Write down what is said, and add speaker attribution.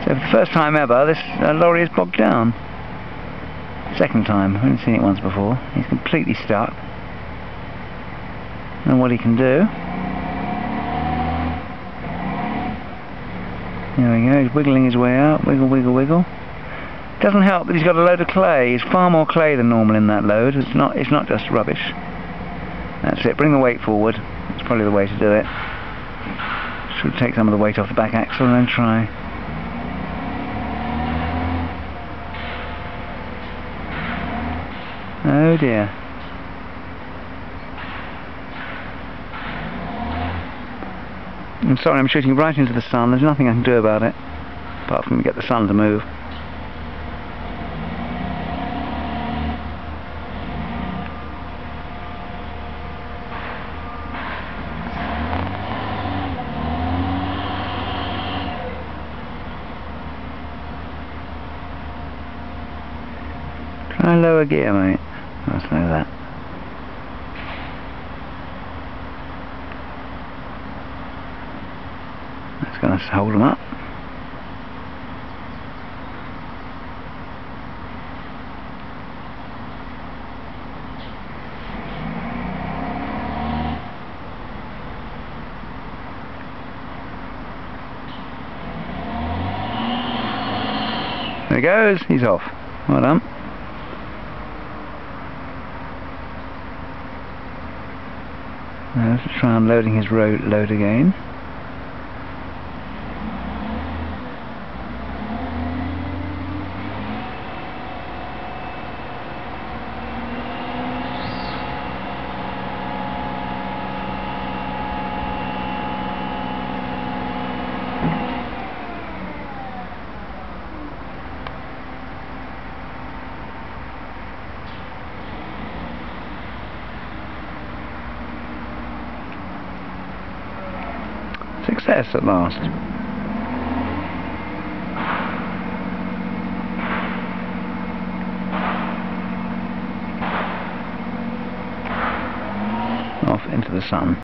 Speaker 1: So for the first time ever, this lorry is bogged down. Second time, I've only seen it once before. He's completely stuck. Don't know what he can do. There we go, he's wiggling his way out. Wiggle, wiggle, wiggle. Doesn't help that he's got a load of clay. There's far more clay than normal in that load. It's not just rubbish. That's it, bring the weight forward. That's probably the way to do it. Should take some of the weight off the back axle and then try. Oh dear. I'm sorry, I'm shooting right into the sun. There's nothing I can do about it, apart from get the sun to move. Try lower gear, mate. Let's know that. That's going to hold them up. There he goes, he's off. Well done. Now let's try unloading his load again. Success at last. Off into the sun.